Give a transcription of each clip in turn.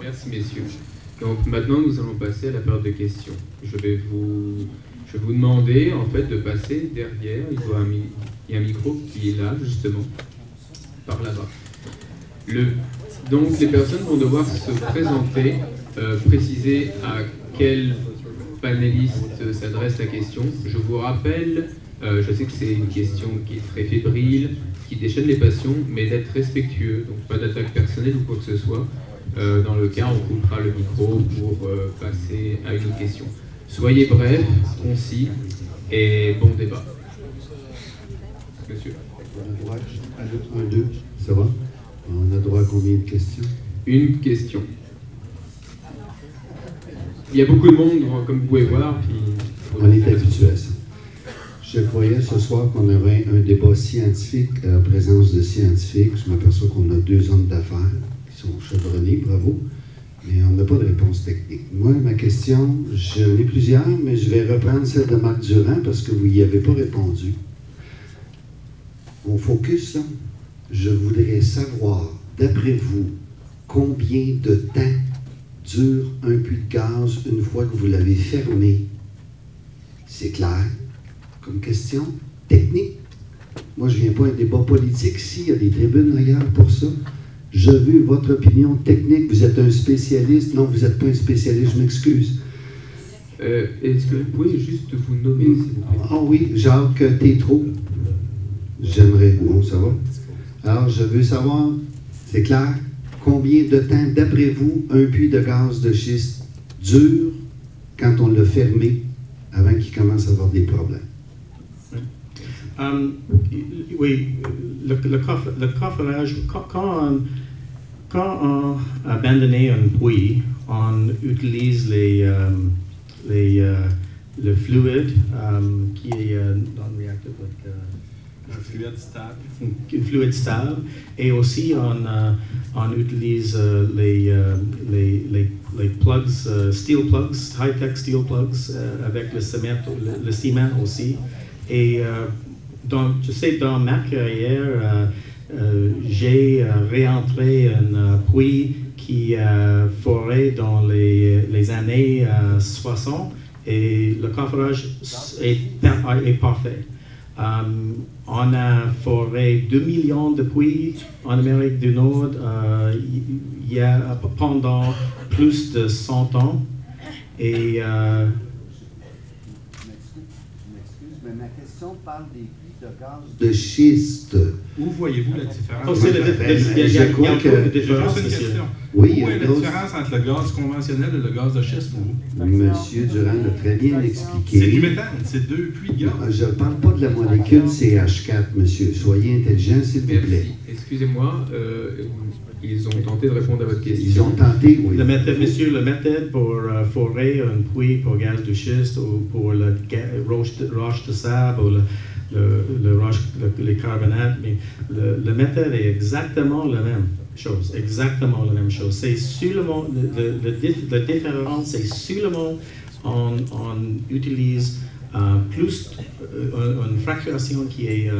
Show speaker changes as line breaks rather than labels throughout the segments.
Merci, messieurs. Donc maintenant, nous allons passer à la période de questions. Je vais vous demander, en fait, de passer derrière. Il y a un micro qui est là, justement, par là-bas. Donc, les personnes vont devoir se présenter, préciser à quel panéliste s'adresse la question. Je vous rappelle, je sais que c'est une question qui est très fébrile, qui déchaîne les passions, mais d'être respectueux, donc pas d'attaque personnelle ou quoi que ce soit. Dans le cas, on coupera le micro pour passer à une autre question. Soyez bref, concis et bon débat. Monsieur.
On a droit à 1, 2, ça va? On a droit à combien de questions?
Une question. Il y a beaucoup de monde, comme vous pouvez voir.
On est habitué à ça. Je croyais ce soir qu'on aurait un débat scientifique, en présence de scientifiques. Je m'aperçois qu'on a 2 hommes d'affaires qui sont chevronnés, bravo, mais on n'a pas de réponse technique. Moi, ma question, j'en ai plusieurs, mais je vais reprendre celle de Marc Durand parce que vous n'y avez pas répondu. On focus, là. Je voudrais savoir, d'après vous, combien de temps dure un puits de gaz une fois que vous l'avez fermé? C'est clair comme question technique. Moi, je ne viens pas à un débat politique ici, il y a des tribunes ailleurs pour ça. Je veux votre opinion technique. Vous êtes un spécialiste. Non, vous n'êtes pas un spécialiste, je m'excuse.
Est-ce que vous pouvez juste vous nommer, s'il vous plaît?
Ah oui, Jacques Tétrault. J'aimerais. Bon, ça va. Alors, je veux savoir, c'est clair, combien de temps, d'après vous, un puits de gaz de schiste dure quand on l'a fermé avant qu'il commence à avoir des problèmes?
Oui, le coffrage, quand on abandonne un puits, on utilise le fluide qui est dans le réacteur. Fluide stable. Et aussi, on utilise les plugs, steel plugs, high-tech steel plugs, avec le ciment aussi. Et je sais, dans ma carrière, j'ai réentré un puits qui a foré dans les années 60 et le coffrage est parfait. On a foré 2 millions de puits en Amérique du Nord il y a pendant plus de 100 ans. Et
mais ma question parle des puits de gaz de schiste.
Où voyez-vous la différence?
Oh, c'est il y a une différence.
Juste une question.
Oui,
où est la différence entre le gaz conventionnel et le gaz de schiste pour vous?
Monsieur Durand l'a très bien expliqué.
C'est du méthane, c'est 2 puits de gaz.
Je ne parle pas de la molécule CH4, monsieur. Soyez intelligent, s'il vous plaît.
Merci. Excusez-moi, ils ont tenté de répondre à votre question.
Ils ont tenté, oui.
Monsieur, la méthode pour forer un puits pour gaz de schiste ou pour la roche de sable ou les carbonates, mais la méthode est exactement la même chose. Exactement la même chose. C'est seulement, la différence, c'est seulement on utilise une fracturation qui est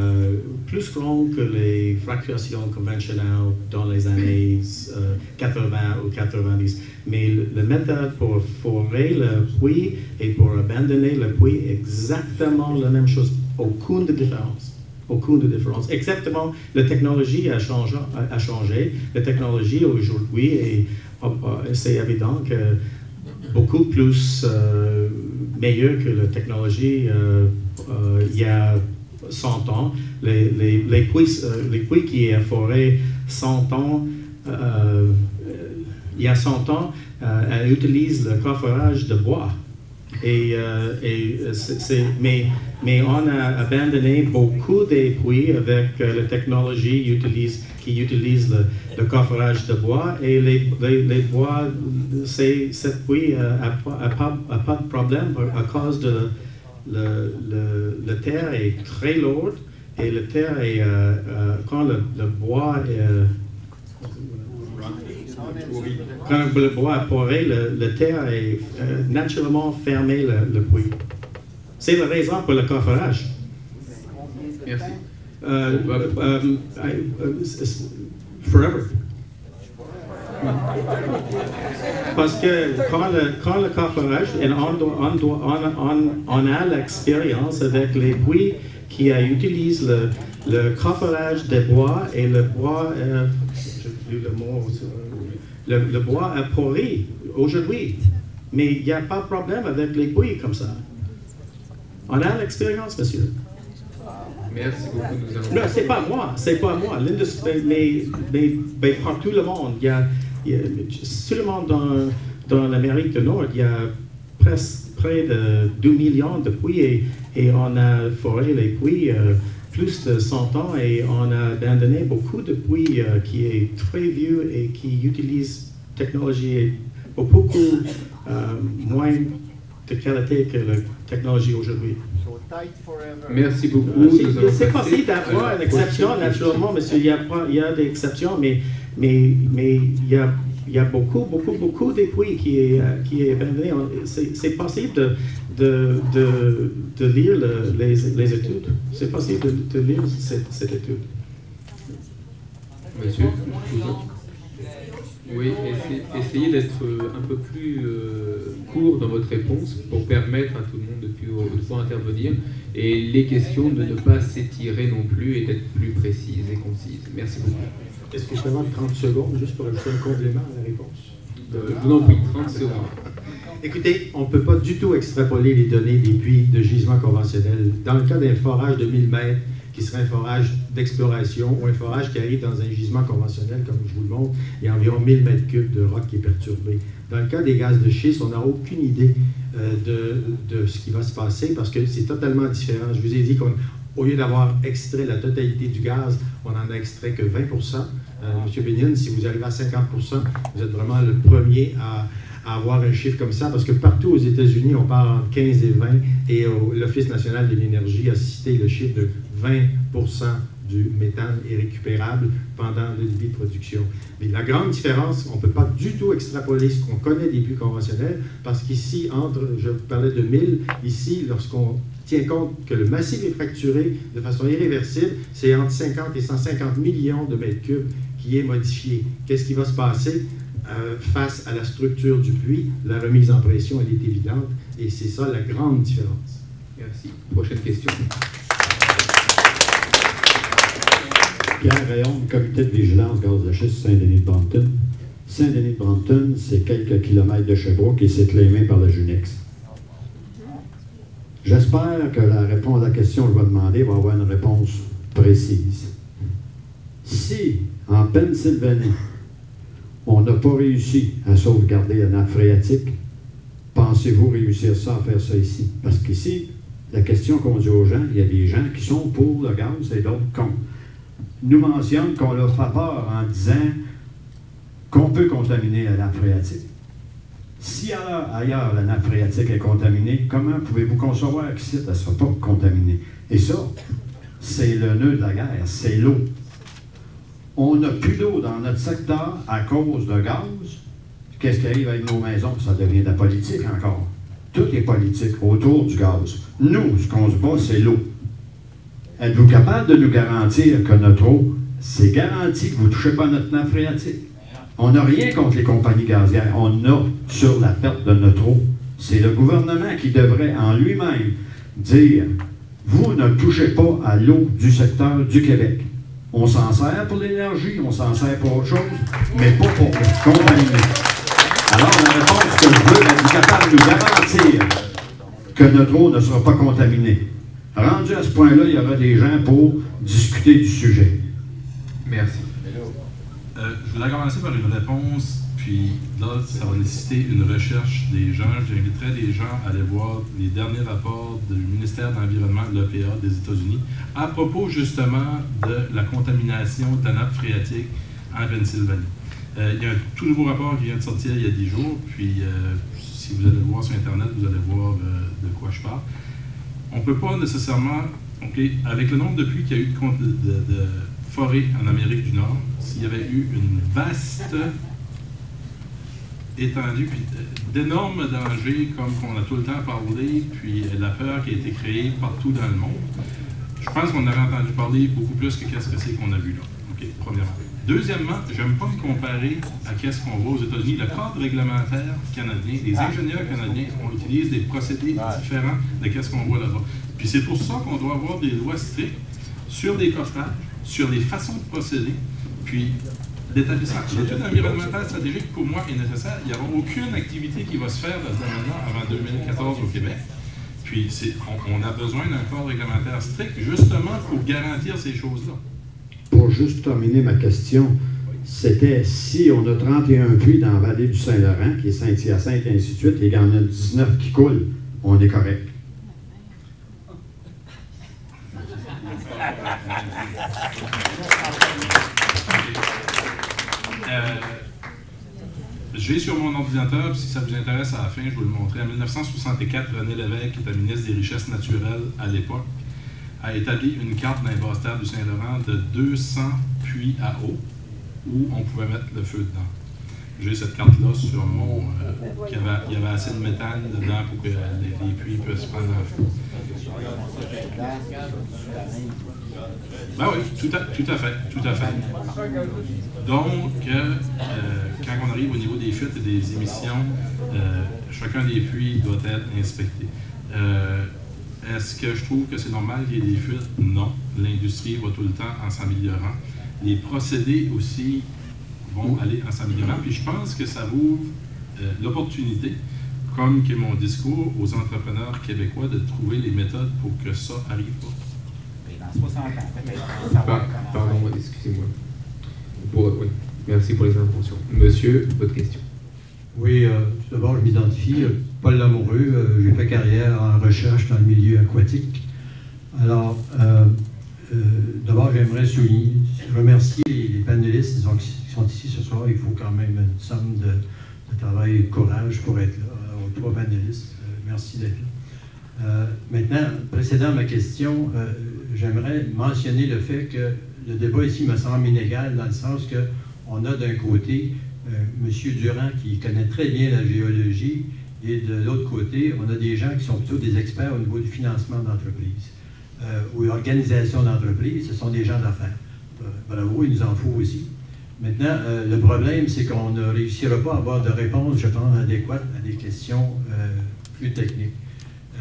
plus grande que les fracturations conventionnelles dans les années 80 ou 90. Mais la méthode pour forer le puits et pour abandonner le puits est exactement la même chose. Aucune différence. Aucune différence. Exactement, la technologie a changé. La technologie aujourd'hui, c'est évident que beaucoup plus meilleure que la technologie il y a 100 ans. Les puits qui ont foré 100 ans, il y a 100 ans, utilisent le coffrage de bois. Mais on a abandonné beaucoup des puits avec la technologie qui utilise le coffrage de bois et les bois, cette puits n'a pas de problème à cause de la terre est très lourde et la terre est, quand le bois est quand le bois est poré, la terre est naturellement fermée le puits. C'est la raison pour le coffrage.
Merci.
Forever. Parce que quand le carforage, on a l'expérience avec les puits qui utilisent le carforage des bois et le bois, le bois est pourri aujourd'hui. Mais il n'y a pas de problème avec les puits comme ça. On a l'expérience, monsieur.
Merci beaucoup. Nous allons...
Non, c'est pas moi. L'industrie, mais partout le monde, seulement dans l'Amérique du Nord, il y a près de 2 millions de puits et on a foré les puits plus de 100 ans et on a abandonné beaucoup de puits qui est très vieux et qui utilisent technologie beaucoup moins de qualité que la technologie aujourd'hui.
Merci beaucoup.
C'est possible d'avoir une exception, naturellement, monsieur. Il y a des exceptions, mais il y a beaucoup de puits qui est abandonné. C'est possible de lire les études. C'est possible de lire cette étude.
Monsieur, oui, essayez d'être un peu plus court dans votre réponse pour permettre à tout le monde de pouvoir intervenir et les questions de ne pas s'étirer non plus et d'être plus précises et concises. Merci beaucoup.
Est-ce que je peux avoir 30 secondes juste pour ajouter un complément à la réponse?
Je vous en prie, 30 secondes.
Écoutez, on ne peut pas du tout extrapoler les données des puits de gisement conventionnels. Dans le cas d'un forage de 1000 mètres, qui serait un forage d'exploration ou un forage qui arrive dans un gisement conventionnel, comme je vous le montre, il y a environ 1000 mètres cubes de roc qui est perturbé. Dans le cas des gaz de schiste, on n'a aucune idée de ce qui va se passer parce que c'est totalement différent. Je vous ai dit qu'au lieu d'avoir extrait la totalité du gaz, on n'en a extrait que 20 Monsieur Bénin, si vous arrivez à 50 vous êtes vraiment le premier à avoir un chiffre comme ça, parce que partout aux États-Unis, on parle entre 15 et 20, et l'Office national de l'énergie a cité le chiffre de 20 du méthane est récupérable pendant le début de production. Mais la grande différence, on ne peut pas du tout extrapoler ce qu'on connaît des puits conventionnels, parce qu'ici, je vous parlais de 1000, ici, lorsqu'on tient compte que le massif est fracturé de façon irréversible, c'est entre 50 et 150 millions de mètres cubes qui est modifié. Qu'est-ce qui va se passer face à la structure du puits? La remise en pression, elle est évidente, et c'est ça la grande différence.
Merci. Prochaine question.
Pierre Rayon, comité de vigilance gaz de schiste Saint-Denis-de-Brompton. Saint-Denis-de-Brompton, c'est quelques kilomètres de Sherbrooke et c'est claimé par la Junex. J'espère que la réponse à la question que je vais demander va avoir une réponse précise. Si, en Pennsylvanie, on n'a pas réussi à sauvegarder la nappe phréatique, pensez-vous réussir ça, à faire ça ici? Parce qu'ici, la question qu'on dit aux gens, il y a des gens qui sont pour le gaz et d'autres contre. Nous mentionne qu'on leur fait peur en disant qu'on peut contaminer la nappe phréatique. Si ailleurs la nappe phréatique est contaminée, comment pouvez-vous concevoir qu'ici, elle ne sera pas contaminée? Et ça, c'est le nœud de la guerre, c'est l'eau. On n'a plus d'eau dans notre secteur à cause de gaz. Qu'est-ce qui arrive avec nos maisons? Ça devient de la politique encore. Tout est politique autour du gaz. Nous, ce qu'on se bat, c'est l'eau. Êtes-vous capable de nous garantir que notre eau, c'est garanti que vous ne touchez pas notre nappe phréatique? On n'a rien contre les compagnies gazières. On a sur la perte de notre eau. C'est le gouvernement qui devrait en lui-même dire « Vous ne touchez pas à l'eau du secteur du Québec. On s'en sert pour l'énergie, on s'en sert pour autre chose, mais pas pour contaminer. » Alors, la réponse que je veux, êtes-vous capable de nous garantir que notre eau ne sera pas contaminée? Rendu à ce point-là, il y aura des gens pour discuter du sujet.
Merci.
Je voudrais commencer par une réponse, puis là, ça va nécessiter une recherche des gens. J'inviterais les gens à aller voir les derniers rapports du ministère de l'Environnement de l'EPA des États-Unis à propos justement de la contamination de la nappe phréatique en Pennsylvanie. Il y a un tout nouveau rapport qui vient de sortir il y a 10 jours, puis si vous allez le voir sur Internet, vous allez voir de quoi je parle. On ne peut pas nécessairement, avec le nombre de pluies qu'il y a eu de forêts en Amérique du Nord, s'il y avait eu une vaste étendue, puis d'énormes dangers comme qu'on a tout le temps parlé, puis la peur qui a été créée partout dans le monde, je pense qu'on aurait entendu parler beaucoup plus que qu'est-ce que c'est qu'on a vu là. OK, premièrement. Deuxièmement, j'aime pas me comparer à qu'est-ce qu'on voit aux États-Unis. Le cadre réglementaire canadien, les ingénieurs canadiens, on utilise des procédés différents de qu'est-ce qu'on voit là-bas. Puis c'est pour ça qu'on doit avoir des lois strictes sur les coffrages, sur les façons de procéder, puis l'établissement. L'étude environnementale stratégique, pour moi, est nécessaire. Il n'y aura aucune activité qui va se faire dans ce domaine-là avant 2014 au Québec. Puis on a besoin d'un cadre réglementaire strict, justement, pour garantir ces choses-là.
Pour juste terminer ma question, c'était si on a 31 puits dans la vallée du Saint-Laurent, qui est Saint-Hyacinthe et ainsi de suite, et qu'il y en a 19 qui coulent, on est correct.
J'ai sur mon ordinateur, si ça vous intéresse à la fin, je vais vous le montrer. En 1964, René Lévesque, qui était ministre des Richesses naturelles à l'époque, a établi une carte dans les basses terres du Saint-Laurent de 200 puits à eau où on pouvait mettre le feu dedans. J'ai cette carte-là sur mon... il y avait assez de méthane dedans pour que les puits puissent prendre un feu. Ben oui, tout à fait. Donc, quand on arrive au niveau des fuites et des émissions, chacun des puits doit être inspecté. Est-ce que je trouve que c'est normal qu'il y ait des fuites? Non. L'industrie va tout le temps en s'améliorant. Les procédés aussi vont aller en s'améliorant. Puis je pense que ça ouvre l'opportunité, comme que mon discours, aux entrepreneurs québécois de trouver les méthodes pour que ça n'arrive pas.
Dans 60 ans,
pardon, excusez-moi. Oui, merci pour les interventions. Monsieur, votre question.
Oui, tout d'abord, je m'identifie, Paul Lamoureux, j'ai fait carrière en recherche dans le milieu aquatique. Alors, d'abord, j'aimerais remercier les panélistes qui sont ici ce soir. Il faut quand même une somme de travail et de courage pour être là, aux trois panélistes. Merci d'être là. Maintenant, précédant ma question, j'aimerais mentionner le fait que le débat ici me semble inégal dans le sens qu'on a d'un côté M. Durand qui connaît très bien la géologie et de l'autre côté, on a des gens qui sont plutôt des experts au niveau du financement d'entreprise ou organisation d'entreprise, ce sont des gens d'affaires. Bravo, il nous en faut aussi. Maintenant, le problème, c'est qu'on ne réussira pas à avoir de réponse, je pense, adéquate à des questions plus techniques.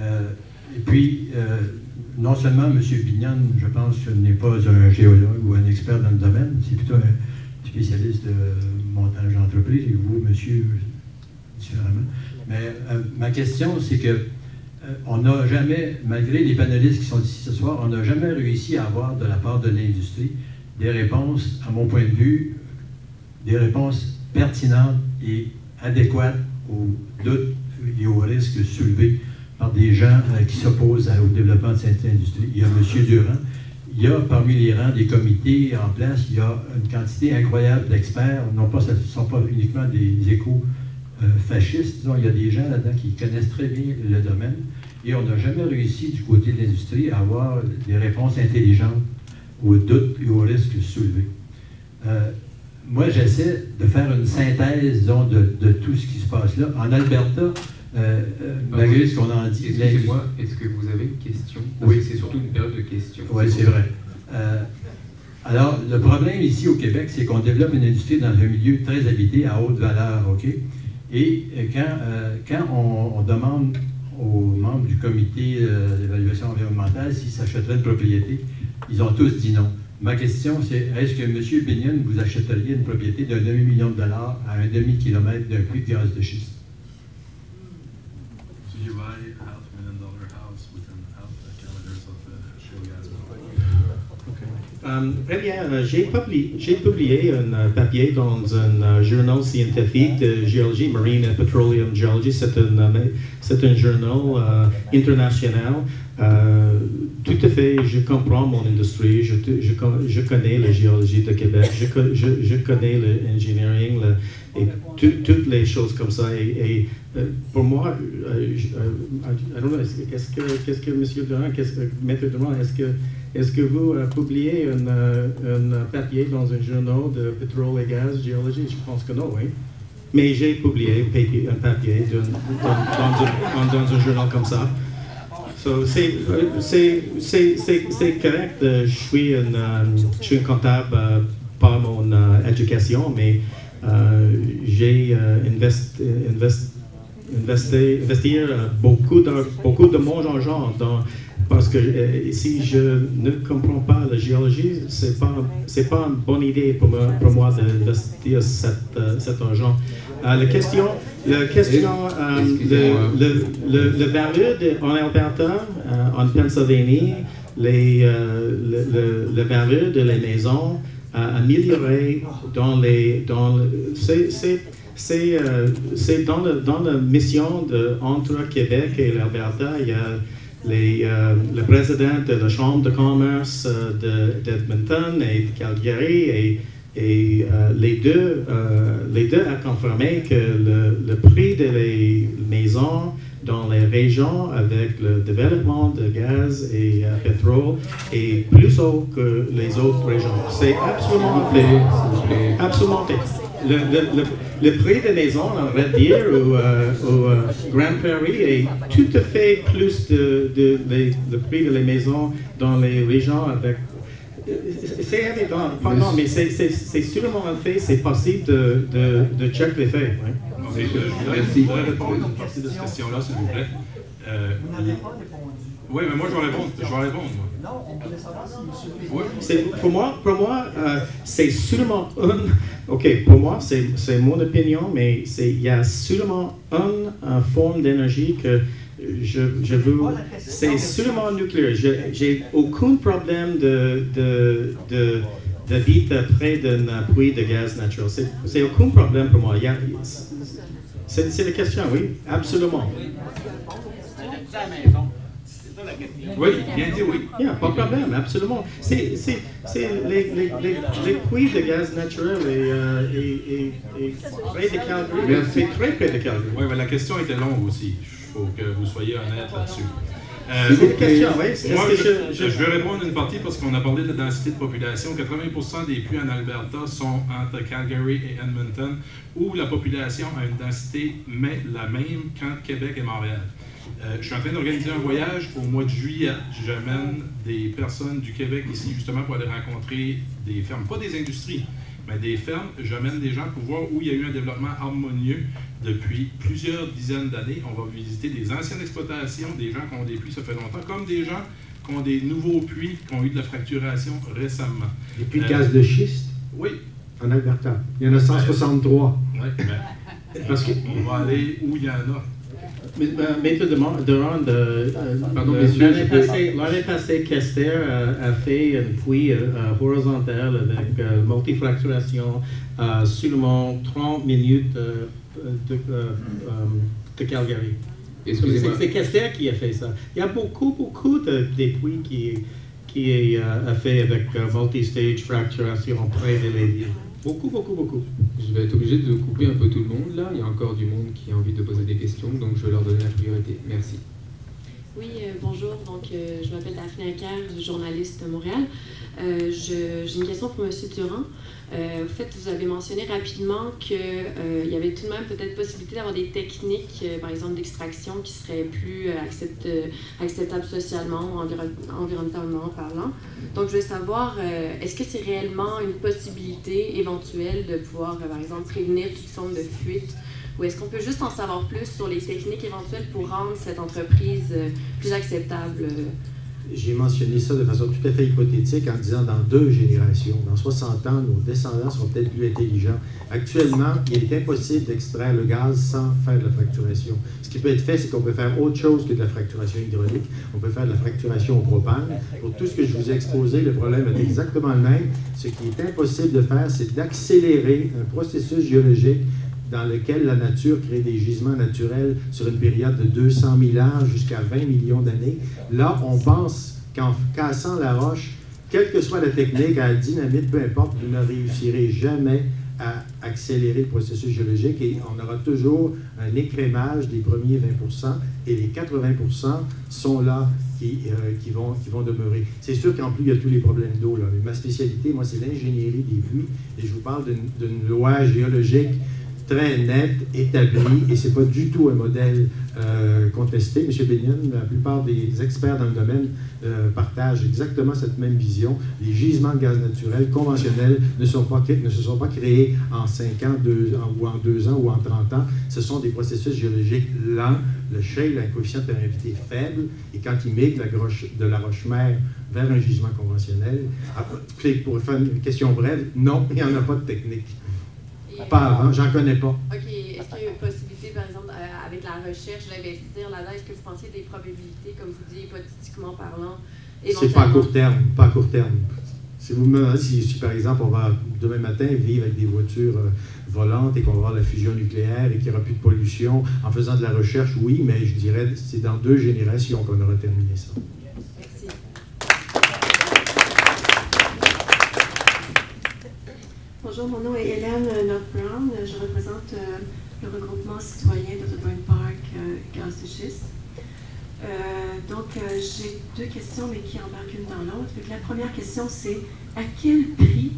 Et puis, non seulement M. Bignon, je pense que n'est pas un géologue ou un expert dans le domaine, c'est plutôt un spécialiste de montage d'entreprise, et vous, monsieur, différemment. Mais ma question, c'est que on n'a jamais, malgré les panélistes qui sont ici ce soir, on n'a jamais réussi à avoir de la part de l'industrie des réponses, à mon point de vue, des réponses pertinentes et adéquates aux doutes et aux risques soulevés par des gens qui s'opposent au développement de cette industrie. Il y a M. Durand. Il y a parmi les rangs des comités en place, il y a une quantité incroyable d'experts. Non pas, ce ne sont pas uniquement des éco-fascistes. Disons, il y a des gens là-dedans qui connaissent très bien le domaine. Et on n'a jamais réussi du côté de l'industrie à avoir des réponses intelligentes aux doutes et aux risques soulevés. Moi, j'essaie de faire une synthèse, disons, de tout ce qui se passe là. En Alberta, malgré ce qu'on en dit...
Excusez-moi, est-ce que vous avez une question?
Oui.
C'est surtout une période de questions.
Oui, c'est vrai. Alors, le problème ici au Québec, c'est qu'on développe une industrie dans un milieu très habité, à haute valeur, OK? Et quand on demande aux membres du comité d'évaluation environnementale s'ils s'achèteraient une propriété, ils ont tous dit non. Ma question, c'est, est-ce que M. Bignon, vous achèteriez une propriété d'un demi-million de dollars à un demi-kilomètre d'un puits de gaz de schiste?
So you buy a $500,000 house within kilometers of shale gas?
Très bien. J'ai publié un papier dans un journal scientifique de géologie marine et petroleum geology. C'est un journal international. Tout à fait, je comprends mon industrie, je connais la géologie de Québec, je connais l'engineering et toutes les choses comme ça. Et pour moi, qu'est-ce que M. Durand, Maître Durand, est-ce que vous publiez un papier dans un journal de pétrole et gaz géologie? Je pense que non, oui. Mais j'ai publié un papier dans un journal comme ça. So, c'est correct. Je suis un comptable par mon éducation, mais j'ai investi beaucoup de mon argent parce que si je ne comprends pas la géologie, c'est pas une bonne idée pour moi d'investir cet argent. La question, le baril en Alberta, en Pennsylvanie, le baril de les maisons a amélioré c'est dans la mission entre Québec et l'Alberta. Il y a le président de la Chambre de commerce d'Edmonton et de Calgary et les deux ont confirmé que le prix des maisons dans les régions avec le développement de gaz et pétrole est plus haut que les autres régions. C'est absolument fait. Absolument fait. Le prix des maisons, on va dire, au Grand Prairie est tout à fait plus le prix de les maisons dans les régions avec. C'est évident, pardon, mais c'est sûrement un fait, c'est possible de checker les faits. Hein?
Je voudrais répondre à une partie de cette question-là, s'il vous plaît. Oui, mais moi, je vais répondre. Moi.
Non, on voulait savoir si M.
Oui, pour moi, c'est seulement OK, pour moi, c'est mon opinion, mais il y a seulement une forme d'énergie que je veux. C'est seulement nucléaire. J'ai aucun problème d'habiter près d'un puits de gaz naturel. C'est aucun problème pour moi. C'est la question, oui, absolument.
C'est à la maison. La question.
Oui, bien dit, oui.
Yeah, pas de problème, absolument. C'est les puits de gaz naturel et près de Calgary. C'est très près de Calgary.
Oui, mais la question était longue aussi. Il faut que vous soyez honnête là-dessus.
C'est une question, oui.
Moi, je vais répondre une partie parce qu'on a parlé de la densité de population. 80% des puits en Alberta sont entre Calgary et Edmonton, où la population a une densité la même qu'entre Québec et Montréal. Je suis en train d'organiser un voyage au mois de juillet. J'amène des personnes du Québec ici justement pour aller rencontrer des fermes, pas des industries, mais des fermes. J'amène des gens pour voir où il y a eu un développement harmonieux depuis plusieurs dizaines d'années. On va visiter des anciennes exploitations, des gens qui ont des puits ça fait longtemps, comme des gens qui ont des nouveaux puits qui ont eu de la fracturation récemment.
Des puits de gaz de schiste?
Oui.
En Alberta. Il y en a 163.
Oui, parce qu'on va aller où il y en a.
Maître Durand, l'année passée, Kester a fait un puits horizontal avec multifracturation seulement 30 minutes de Calgary. C'est Kester qui a fait ça. Il y a beaucoup de puits qui a fait avec multi-stage fracturation près de les villes. Beaucoup.
Je vais être obligé de couper un peu tout le monde là. Il y a encore du monde qui a envie de poser des questions, donc je vais leur donner la priorité. Merci.
Oui, bonjour. Donc, je m'appelle Daphné Acker, journaliste à Montréal. J'ai une question pour M. Durand. En fait, vous avez mentionné rapidement qu'il y avait tout de même peut-être possibilité d'avoir des techniques, par exemple d'extraction, qui seraient plus acceptables socialement ou environnementalement parlant. Donc, je voulais savoir, est-ce que c'est réellement une possibilité éventuelle de pouvoir, par exemple, prévenir toute forme de fuite? Ou est-ce qu'on peut juste en savoir plus sur les techniques éventuelles pour rendre cette entreprise plus acceptable?
J'ai mentionné ça de façon tout à fait hypothétique en disant dans 2 générations. Dans 60 ans, nos descendants seront peut-être plus intelligents. Actuellement, il est impossible d'extraire le gaz sans faire de la fracturation. Ce qui peut être fait, c'est qu'on peut faire autre chose que de la fracturation hydraulique. On peut faire de la fracturation au propane. Pour tout ce que je vous ai exposé, le problème est exactement le même. Ce qui est impossible de faire, c'est d'accélérer un processus géologique dans lequel la nature crée des gisements naturels sur une période de 200 000 ans jusqu'à 20 millions d'années. Là, on pense qu'en cassant la roche, quelle que soit la technique, à la dynamite, peu importe, vous ne réussirez jamais à accélérer le processus géologique et on aura toujours un écrémage des premiers 20% et les 80% sont là qui vont demeurer. C'est sûr qu'en plus, il y a tous les problèmes d'eau. Ma spécialité, moi, c'est l'ingénierie des puits et je vous parle d'une loi géologique très net, établi, et ce n'est pas du tout un modèle contesté. M. Binion, la plupart des experts dans le domaine partagent exactement cette même vision. Les gisements de gaz naturel conventionnels ne se sont pas créés en 5 ans, ou en 2 ans, ou en 30 ans. Ce sont des processus géologiques lents. Le shale a un coefficient de perméabilité faible, et quand il migre de la roche-mère vers un gisement conventionnel, pour faire une question brève, non, il n'y en a pas de technique. Pas avant, j'en connais pas.
OK. Est-ce qu'il y a une possibilité, par exemple, avec la recherche, d'investir là-dedans? Est-ce que vous pensez des probabilités, comme vous dites, hypothétiquement parlant?
C'est pas à court terme, pas à court terme. Si vous me demandez si, par exemple, on va demain matin vivre avec des voitures volantes et qu'on va avoir la fusion nucléaire et qu'il n'y aura plus de pollution en faisant de la recherche, oui, mais je dirais que c'est dans 2 générations qu'on aura terminé ça.
Merci.
Bonjour, mon nom est Hélène North-Brown. Je représente le regroupement citoyen d'Otterburn Park Gaz de schiste. J'ai 2 questions, mais qui embarquent une dans l'autre. La première question, c'est à quel prix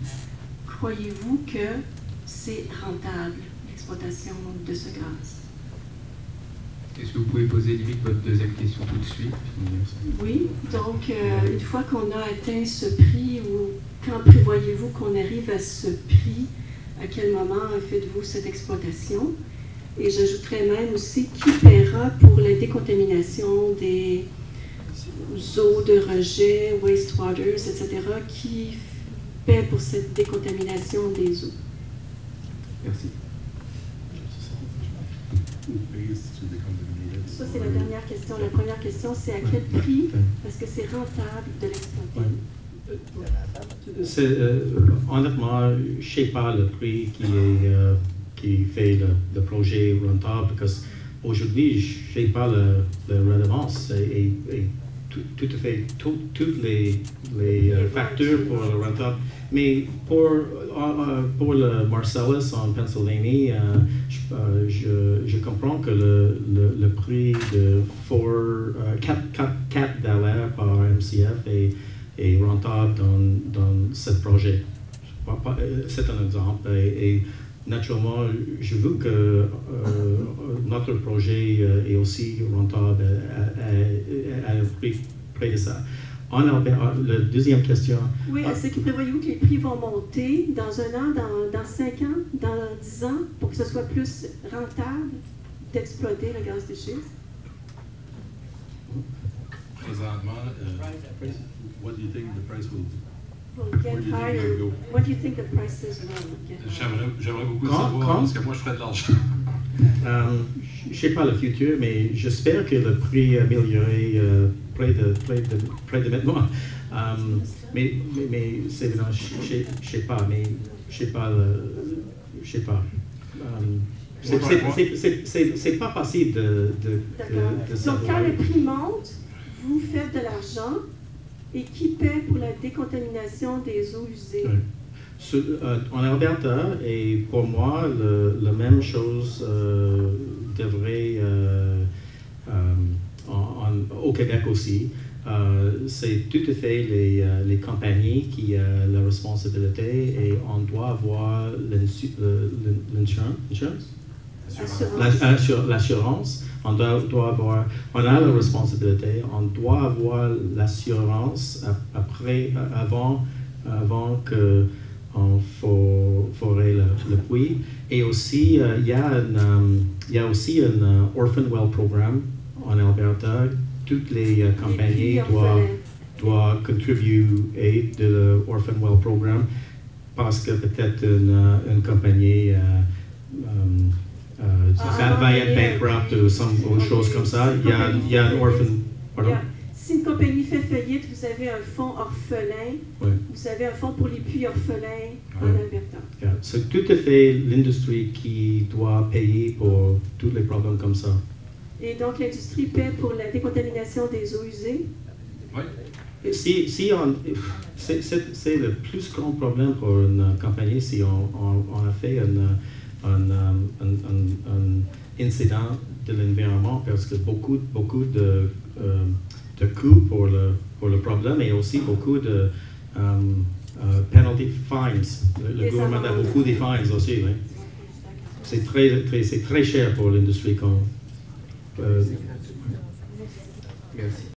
croyez-vous que c'est rentable, l'exploitation de ce gaz?
Est-ce que vous pouvez poser limite votre deuxième question tout de suite?
Oui, donc une fois qu'on a atteint ce prix, ou quand prévoyez-vous qu'on arrive à ce prix? À quel moment faites-vous cette exploitation? Et j'ajouterais même aussi, qui paiera pour la décontamination des eaux de rejet, wastewaters, etc., qui paie pour cette décontamination des eaux?
Merci.
Ça, c'est la dernière question. La première question, c'est à quel prix est-ce que c'est rentable de l'exploiter?
Honnêtement, je ne sais pas le prix qui fait le projet rentable, parce qu'aujourd'hui, je ne sais pas la redevance et toutes les facteurs pour le rentable. Mais pour le Marcellus en Pennsylvanie, je comprends que le prix de 4 $ par MCF est rentable dans ce projet. C'est un exemple. Et naturellement, je veux que notre projet est aussi rentable à un prix près de ça. La deuxième question.
Oui, est-ce que prévoyez-vous que les prix vont monter dans 1 an, dans 5 ans, dans 10 ans, pour que ce soit plus rentable d'exploiter le gaz de schiste?
Présentement, what do you think the price will
Get higher. What do you think the prices will get?
J'aimerais beaucoup savoir, parce que moi je ferais de l'argent.
Je ne sais pas le futur, mais j'espère que le prix amélioré près de maintenant. Mais c'est évident, je ne sais pas, mais je sais pas. C'est pas facile de savoir.
Donc, quand le prix monte, vous faites de l'argent, et qui paie pour la décontamination des eaux usées?
En Alberta, et pour moi, la même chose devrait au Québec aussi. C'est tout à fait les compagnies qui ont la responsabilité, et on doit avoir l'assurance. On a la responsabilité, on doit avoir l'assurance avant qu'on ferait le puits. Et aussi, il y a aussi un Orphan Well Program en Alberta. Toutes les compagnies doivent contribuer de l'Orphan Well Program, parce que peut-être une compagnie va être bankrupt ou choses comme ça. Il y a un orphan. Pardon?
Si une compagnie fait faillite, vous avez un fonds orphelin.
Oui.
Vous avez un fonds pour les puits orphelins en Alberta.
C'est tout à fait l'industrie qui doit payer pour tous les problèmes comme ça.
Et donc l'industrie paie pour la décontamination des eaux usées?
Oui.
C'est le plus grand problème pour une compagnie si on a fait un incident de l'environnement, parce que beaucoup de coûts pour le problème, et aussi beaucoup de penalty fines. Le gouvernement a beaucoup de fines aussi. Oui. c'est très cher pour l'industrie.
Merci.